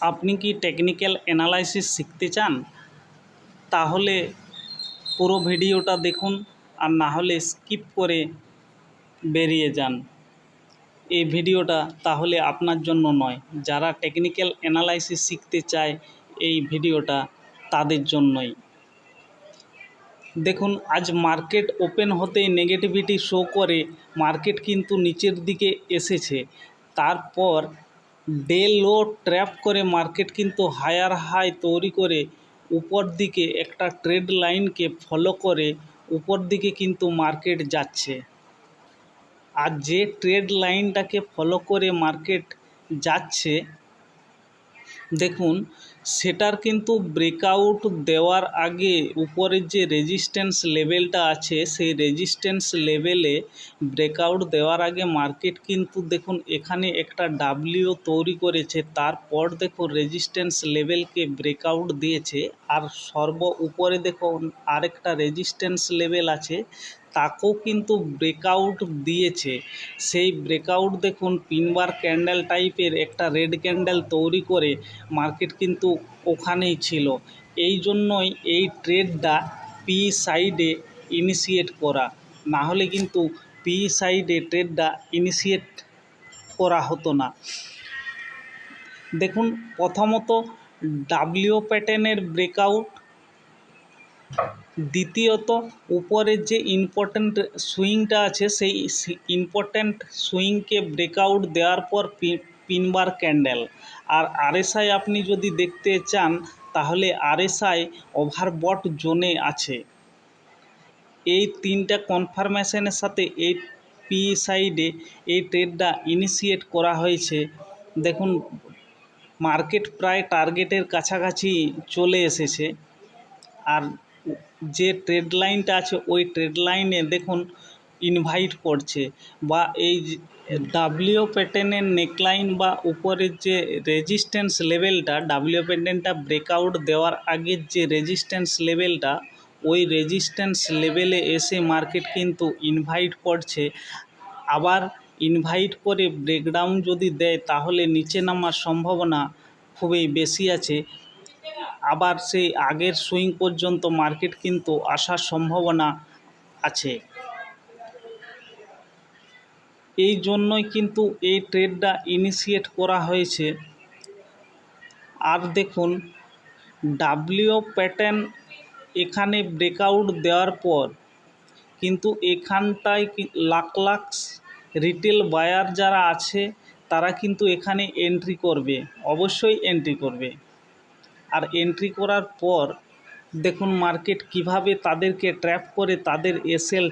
আপনি কি technical analysis শিখতে চান? তাহলে পুরো ভিডিওটা দেখুন, আর না হলে স্কিপ করে বেরিয়ে যান। এই ভিডিওটা তাহলে আপনার জন্য নয়। যারা টেকনিক্যাল অ্যানালাইসিস শিখতে চায় এই ভিডিওটা তাদের জন্যই। দেখুন, আজ মার্কেট ওপেন হতেই নেগেটিভিটি শো করে মার্কেট কিন্তু নিচের দিকে এসেছে। তারপর ডে লো ট্র্যাপ করে মার্কেট কিন্তু হায়ার হাই তৈরি করে উপর দিকে একটা ট্রেড লাইনকে ফলো করে উপর দিকে কিন্তু মার্কেট যাচ্ছে। আর যে ট্রেড লাইনটাকে ফলো করে মার্কেট যাচ্ছে, দেখুন সেটার কিন্তু ব্রেকআউট দেওয়ার আগে উপরের যে রেজিস্ট্যান্স লেভেলটা আছে সেই রেজিস্ট্যান্স লেভেলে ব্রেকআউট দেওয়ার আগে মার্কেট কিন্তু দেখুন এখানে একটা ডাব্লিউ তৈরি করেছে। তারপর দেখুন রেজিস্ট্যান্স লেভেলকে ব্রেকআউট দিয়েছে, আর সর্ব উপরে দেখুন আরেকটা রেজিস্ট্যান্স লেভেল আছে, তাকেও কিন্তু ব্রেকআউট দিয়েছে। সেই ব্রেকআউট দেখুন পিনবার ক্যান্ডেল টাইপের একটা রেড ক্যান্ডেল তৈরি করে মার্কেট কিন্তু ওখানেই ছিল। এই জন্যই এই ট্রেডটা পি সাইডে ইনিশিয়েট করা, না হলে কিন্তু পি সাইডে ট্রেডটা ইনিশিয়েট করা হতো না। দেখুন প্রথমত ডাব্লিউ প্যাটার্নের ব্রেকআউট, দ্বিতীয়ত উপরের যে ইম্পর্ট্যান্ট সুইংটা আছে সেই ইম্পর্ট্যান্ট সুইংকে ব্রেকআউট দেওয়ার পর পিনবার ক্যান্ডেল। আর আরএসআই আপনি যদি দেখতে চান তাহলে আরএসআই ওভারবট জোনে আছে। এই তিনটা কনফার্মেশনের সাথে এই পি সাইডে এই ট্রেডটা ইনিশিয়েট করা হয়েছে। দেখুন মার্কেট প্রায় টার্গেটের কাছাকাছি চলে এসেছে, আর যে ট্রেড লাইনটা আছে ওই ট্রেড লাইনে দেখুন ইনভাইট করছে, বা এই ডাব্লিউ প্যাটার্নের নেকলাইন বা উপরের যে রেজিস্ট্যান্স লেভেলটা, ডাব্লিউ প্যাটার্নটা ব্রেকআউট দেওয়ার আগের যে রেজিস্ট্যান্স লেভেলটা, ওই রেজিস্ট্যান্স লেভেলে এসে মার্কেট কিন্তু ইনভাইট করছে। আবার ইনভাইট করে ব্রেকডাউন যদি দেয় তাহলে নিচে নামার সম্ভাবনা খুবই বেশি আছে। আবার সেই আগের সুইং পর্যন্ত মার্কেট কিন্তু আসার সম্ভাবনা আছে। এই জন্যই কিন্তু এই ট্রেডটা ইনিশিয়েট করা হয়েছে। আর দেখুন ডাব্লিউ প্যাটার্ন এখানে ব্রেকআউট দেওয়ার পর কিন্তু এখানটায় লাখ লাখ রিটেল বায়ার যারা আছে তারা কিন্তু এখানে এন্ট্রি করবে, অবশ্যই এন্ট্রি করবে। আর এন্ট্রি করার পর দেখুন মার্কেট কিভাবে তাদেরকে ট্র্যাপ করে তাদের এসএল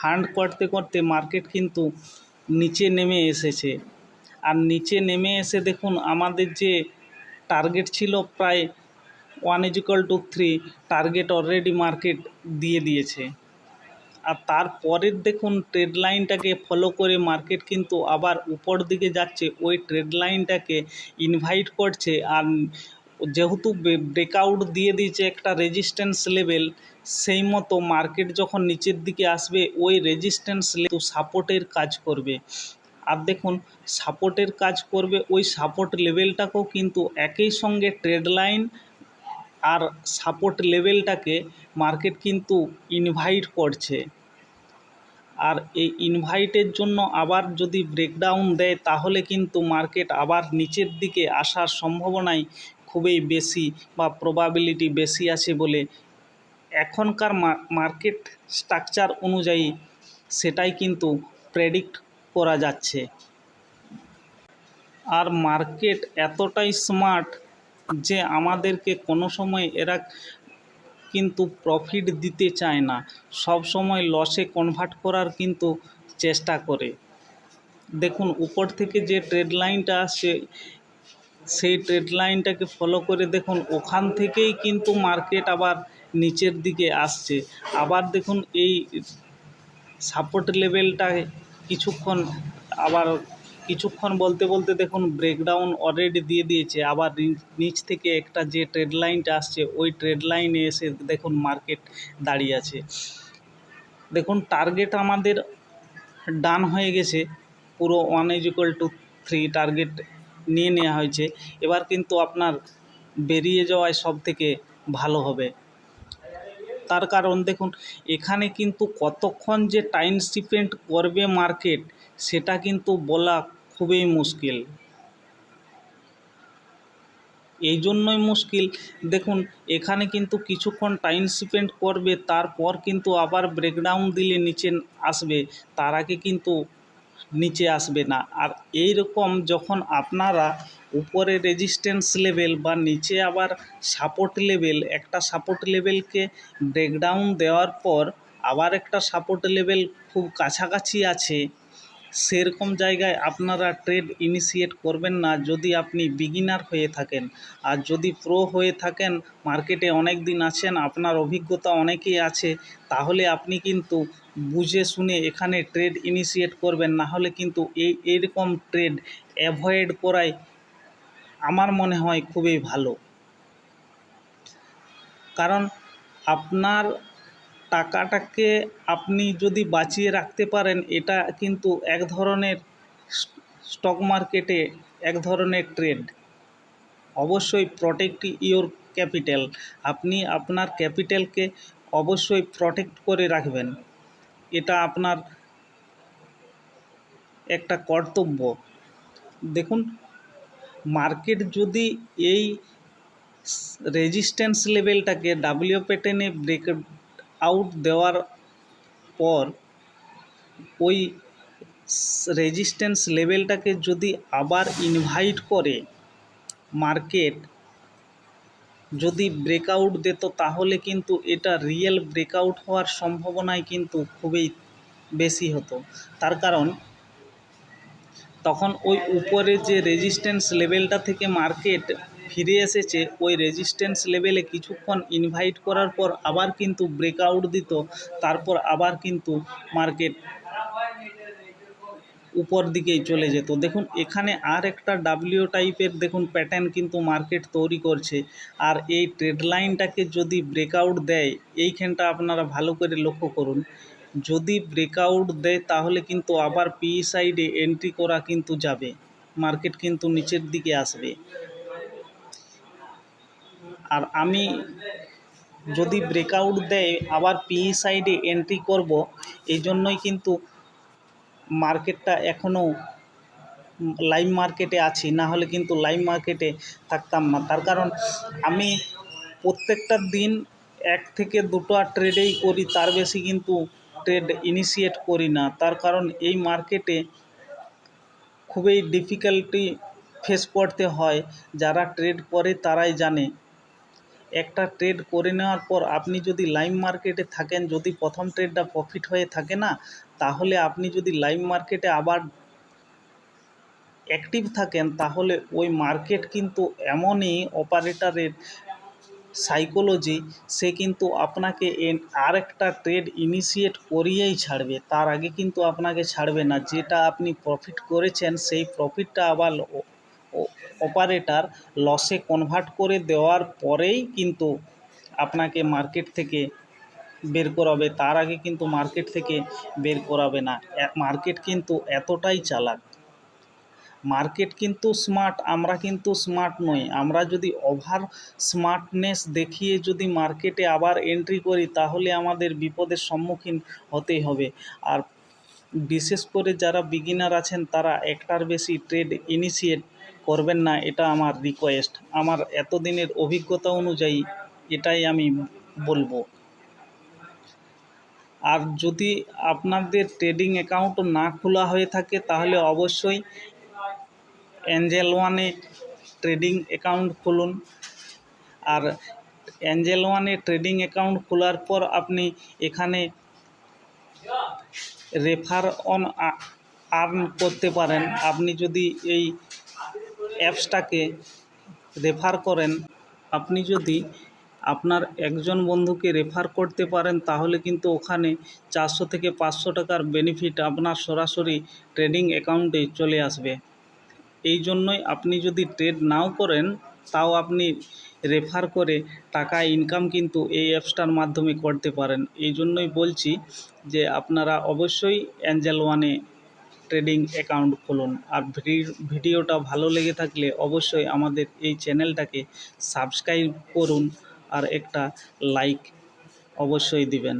হান্ড করতে করতে মার্কেট কিন্তু নিচে নেমে এসেছে। আর নিচে নেমে এসে দেখুন আমাদের যে টার্গেট ছিল প্রায় 1=3, টার্গেট অলরেডি মার্কেট দিয়ে দিয়েছে। আর তারপরের দেখুন ট্রেড লাইনটাকে ফলো করে মার্কেট কিন্তু আবার উপর দিকে যাচ্ছে, ওই ট্রেড লাইনটাকে ইনভাইট করছে। আর যেহেতু ব্রেকআউট দিয়ে দিয়েছে একটা রেজিস্ট্যান্স লেভেল, সেই মতো মার্কেট যখন নিচের দিকে আসবে ওই রেজিস্ট্যান্স লেভেল সাপোর্টের কাজ করবে। আর দেখুন সাপোর্টের কাজ করবে, ওই সাপোর্ট লেভেলটাকেও কিন্তু একই সঙ্গে ট্রেড লাইন আর সাপোর্ট লেভেলটাকে মার্কেট কিন্তু ইনভাইট করছে। আর এই ইনভাইটের জন্য আবার যদি ব্রেকডাউন দেয় তাহলে কিন্তু মার্কেট আবার নিচের দিকে আসার সম্ভাবনাই খুবই বেশি, বা প্রবাবিলিটি বেশি আছে বলে এখনকার মার্কেট স্ট্রাকচার অনুযায়ী সেটাই কিন্তু প্রেডিক্ট করা যাচ্ছে। আর মার্কেট এতটাই স্মার্ট যে আমাদেরকে কোনো সময় এরা কিন্তু প্রফিট দিতে চায় না, সব সময় লসে কনভার্ট করার কিন্তু চেষ্টা করে। দেখুন উপর থেকে যে ট্রেড লাইনটা আসছে সেই ট্রেড লাইনটাকে ফলো করে দেখুন ওখান থেকেই কিন্তু মার্কেট আবার নিচের দিকে আসছে। আবার দেখুন এই সাপোর্ট লেভেলটায় কিছুক্ষণ বলতে বলতে দেখুন ব্রেকডাউন অলরেডি দিয়ে দিয়েছে। আবার নিচ থেকে একটা যে ট্রেড লাইনটা আসছে ওই ট্রেড লাইনে এসে দেখুন মার্কেট দাঁড়িয়ে আছে। দেখুন টার্গেট আমাদের ডান হয়ে গেছে পুরো 1=3 টার্গেট নিয়ে নেওয়া হয়েছে, এবার কিন্তু আপনার বেরিয়ে যাওয়ায় সব থেকে ভালো হবে। তার কারণ দেখুন, এখানে কিন্তু কতক্ষণ যে টাইম স্পেন্ড করবে মার্কেট সেটা কিন্তু বলা খুবই মুশকিল। এই জন্যই মুশকিল, দেখুন এখানে কিন্তু কিছুক্ষণ টাইম স্পেন্ড করবে, তারপর কিন্তু আবার ব্রেকডাউন দিলে নিচে আসবে, তার আগে কিন্তু নিচে আসবে না। আর এই রকম যখন আপনারা উপরে রেজিস্ট্যান্স লেভেল বা নিচে আবার সাপোর্ট লেভেল, একটা সাপোর্ট লেভেলকে ব্রেকডাউন দেওয়ার পর আবার একটা সাপোর্ট লেভেল খুব কাছাকাছি আছে, সেরকম জায়গায় আপনারা ট্রেড ইনিশিয়েট করবেন না যদি আপনি বিগিনার হয়ে থাকেন। আর যদি প্রো হয়ে থাকেন, মার্কেটে অনেক দিন আছেন, আপনার অভিজ্ঞতা অনেকই আছে, তাহলে আপনি কিন্তু বুঝে শুনে এখানে ট্রেড ইনিশিয়েট করবেন। না হলে কিন্তু এইরকম ট্রেড অ্যাভয়েড করাই আমার মনে হয় খুবই ভালো। কারণ আপনার টাকাটাকে আপনি যদি বাঁচিয়ে রাখতে পারেন, এটা কিন্তু এক ধরনের স্টক মার্কেটে এক ধরনের ট্রেড। অবশ্যই প্রটেক্ট ইওর ক্যাপিটাল, আপনি আপনার ক্যাপিটালকে অবশ্যই প্রটেক্ট করে রাখবেন, এটা আপনার একটা কর্তব্য। দেখুন, মার্কেট যদি এই রেজিস্ট্যান্স লেভেলটাকে ডাব্লিউ প্যাটার্নে ব্রেক আউট দেওয়ার পর ওই রেজিস্ট্যান্স লেভেলটাকে যদি আবার ইনভাইট করে মার্কেট যদি ব্রেকআউট দিত, তাহলে কিন্তু এটা রিয়েল ব্রেকআউট হওয়ার সম্ভাবনাই কিন্তু খুবই বেশি হতো। তার কারণ তখন ওই উপরে যে রেজিস্ট্যান্স লেভেলটা থেকে মার্কেট ফিরে এসেছে, ওই রেজিস্ট্যান্স লেভেলে কিছুক্ষণ ইনভাইট করার পর আবার কিন্তু ব্রেকআউট দিত, তারপর আবার কিন্তু মার্কেট উপর দিকেই চলে যেত। দেখুন এখানে আর একটা ডাব্লিউ টাইপের দেখুন প্যাটার্ন কিন্তু মার্কেট তৈরি করছে। আর এই ট্রেড লাইনটাকে যদি ব্রেকআউট দেয়, এইখানটা আপনারা ভালো করে লক্ষ্য করুন, যদি ব্রেকআউট দেয় তাহলে কিন্তু আবার পি সাইডে এন্ট্রি করা কিন্তু যাবে, মার্কেট কিন্তু নিচের দিকে আসবে। আর আমি যদি ব্রেকআউট দেয় আবার পি সাইডে এন্ট্রি করব, এই জন্যই কিন্তু মার্কেটটা এখনও লাইভ মার্কেটে আছি, না হলে কিন্তু লাইভ মার্কেটে থাকতাম না। তার কারণ আমি প্রত্যেকটা দিন এক থেকে দুটো ট্রেডেই করি, তার বেশি কিন্তু ট্রেড ইনিশিয়েট করি না। তার কারণ এই মার্কেটে খুবই ডিফিকাল্টি ফেস করতে হয়, যারা ট্রেড করে তারাই জানে। একটা ট্রেড করে নেওয়ার পর আপনি যদি লাইভ মার্কেটে থাকেন, যদি প্রথম ট্রেডটা প্রফিট হয়ে থাকে না, তাহলে আপনি যদি লাইভ মার্কেটে আবার অ্যাক্টিভ থাকেন, তাহলে ওই মার্কেট কিন্তু এমনই অপারেটরের সাইকোলজি, সে কিন্তু আপনাকে আর একটা ট্রেড ইনিশিয়েট করিয়েই ছাড়বে, তার আগে কিন্তু আপনাকে ছাড়বে না। যেটা আপনি প্রফিট করেছেন সেই প্রফিটটা আবার অপারেটর লসে কনভার্ট করে দেওয়ার পরেই কিন্তু আপনাকে মার্কেট থেকে বের করাবে, তার আগে কিন্তু মার্কেট থেকে বের করাবে না। মার্কেট কিন্তু এতটাই চালাক। মার্কেট কিন্তু স্মার্ট, আমরা কিন্তু স্মার্ট নই। আমরা যদি ওভার স্মার্টনেস দেখিয়ে যদি মার্কেটে আবার এন্ট্রি করি, তাহলে আমাদের বিপদের সম্মুখীন হতেই হবে। আর বিশেষ করে যারা বিগিনার আছেন, তারা একটার বেশি ট্রেড ইনিশিয়েট করবেন না, এটা আমার রিকোয়েস্ট। আমার এতদিনের অভিজ্ঞতা অনুযায়ী এটাই আমি বলবো। আর যদি আপনাদের ট্রেডিং অ্যাকাউন্ট না খোলা হয়ে থাকে, তাহলে অবশ্যই এঞ্জেল ওয়ানে ট্রেডিং অ্যাকাউন্ট খুলুন। আর এঞ্জেল ওয়ানে ট্রেডিং অ্যাকাউন্ট খোলার পর আপনি এখানে রেফার অন আর্ন করতে পারেন। আপনি যদি এই অ্যাপসটাকে রেফার করেন, আপনি যদি আপনার একজন বন্ধুকে রেফার করতে পারেন, তাহলে কিন্তু ওখানে 400 থেকে 500 টাকার বেনিফিট আপনার সরাসরি ট্রেডিং অ্যাকাউন্টে চলে আসবে। এই জন্যই আপনি যদি ট্রেড নাও করেন, তাও আপনি রেফার করে টাকা ইনকাম কিন্তু এই অ্যাপসটার মাধ্যমে করতে পারেন। এই জন্যই বলছি যে আপনারা অবশ্যই এঞ্জেল ওয়ানে ট্রেডিং অ্যাকাউন্ট খুলুন। আর ভিডিওটা ভালো লেগে থাকলে অবশ্যই আমাদের এই চ্যানেলটাকে সাবস্ক্রাইব করুন আর একটা লাইক অবশ্যই দিবেন।